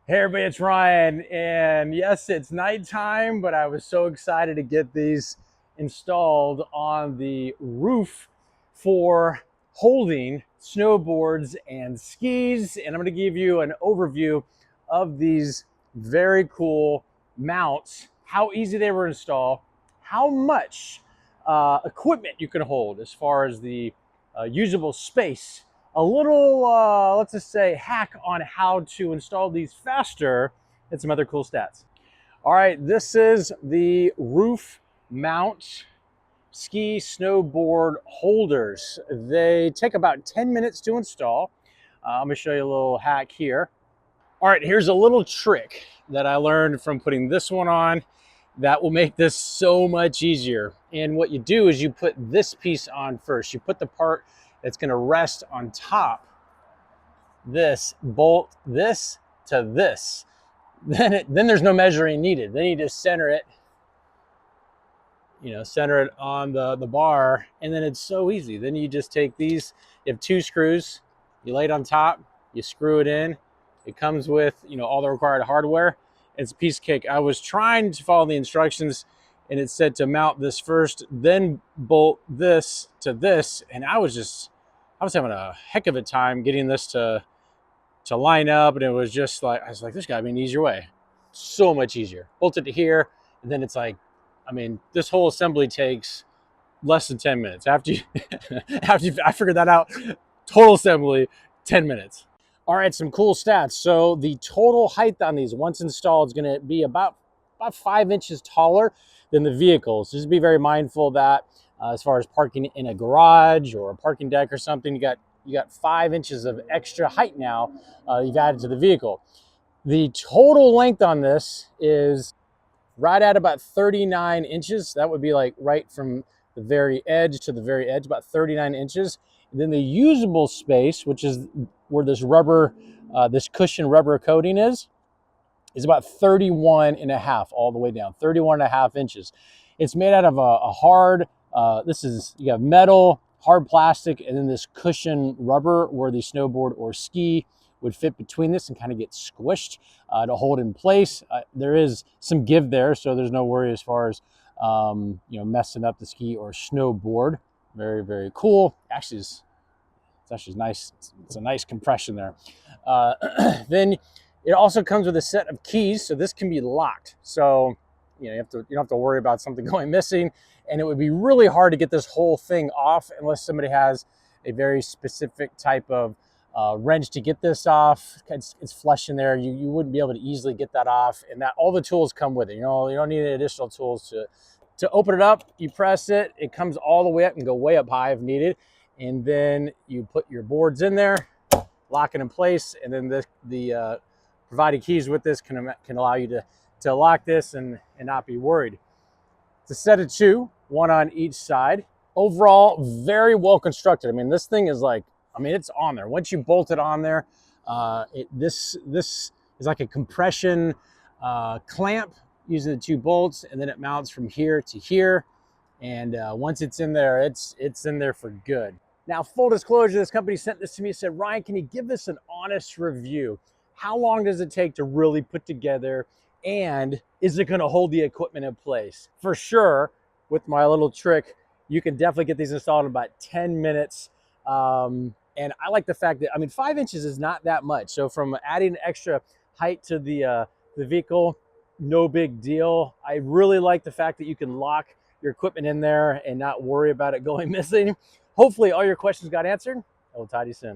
Hey everybody, it's Ryan, and yes, it's nighttime, but I was so excited to get these installed on the roof for holding snowboards and skis. And I'm going to give you an overview of these very cool mounts, how easy they were to install, how much equipment you can hold as far as the usable space, a little, let's just say, hack on how to install these faster, and some other cool stats. All right, this is the roof mount ski snowboard holders. They take about 10 minutes to install. I'm gonna show you a little hack here. All right, here's a little trick that I learned from putting this one on that will make this so much easier. And what you do is you put this piece on first. You put the part that's gonna rest on top, this, bolt this to this. Then there's no measuring needed. Then you just center it, center it on the bar, and then it's so easy. Then you just take these, you have two screws, you lay it on top, you screw it in. It comes with, all the required hardware. It's a piece of cake. I was trying to follow the instructions and it said to mount this first, then bolt this to this. And I was having a heck of a time getting this to line up. And it was just like, I was like, there's gotta be an easier way. So much easier. Bolt it to here. And then it's like, this whole assembly takes less than 10 minutes. After I figured that out, total assembly, 10 minutes. All right, some cool stats. So the total height on these, once installed, is going to be about 5 inches taller than the vehicles. So just be very mindful of that as far as parking in a garage or a parking deck or something. You got 5 inches of extra height now you've added to the vehicle. The total length on this is right at about 39 inches. That would be like right from the very edge to the very edge, about 39 inches. And then the usable space, which is where this rubber, this cushion rubber coating is about 31 and a half all the way down, 31 and a half inches. It's made out of a hard, you have metal, hard plastic, and then this cushion rubber where the snowboard or ski would fit between this and kind of get squished to hold in place. There is some give there, so there's no worry as far as messing up the ski or snowboard. Very, very cool. Actually, it's actually nice. It's a nice compression there. Then it also comes with a set of keys, so this can be locked. So you don't have to worry about something going missing, and it would be really hard to get this whole thing off unless somebody has a very specific type of wrench to get this off. It's flush in there. You wouldn't be able to easily get that off, and that all the tools come with it. You don't need any additional tools to open it up. You press it, it comes all the way up and go way up high if needed. And then you put your boards in there, lock it in place, and then the provided keys with this can allow you to lock this and not be worried. It's a set of two, one on each side. Overall, very well constructed. This thing is like, it's on there. Once you bolt it on there, this is like a compression clamp using the two bolts, and then it mounts from here to here. And once it's in there, it's in there for good. Now, full disclosure, this company sent this to me and said, Ryan, can you give this an honest review? How long does it take to really put together, and is it gonna hold the equipment in place? For sure, with my little trick, you can definitely get these installed in about 10 minutes. And I like the fact that, 5 inches is not that much. So from adding extra height to the vehicle, no big deal. I really like the fact that you can lock your equipment in there and not worry about it going missing. Hopefully all your questions got answered. I will talk to you soon.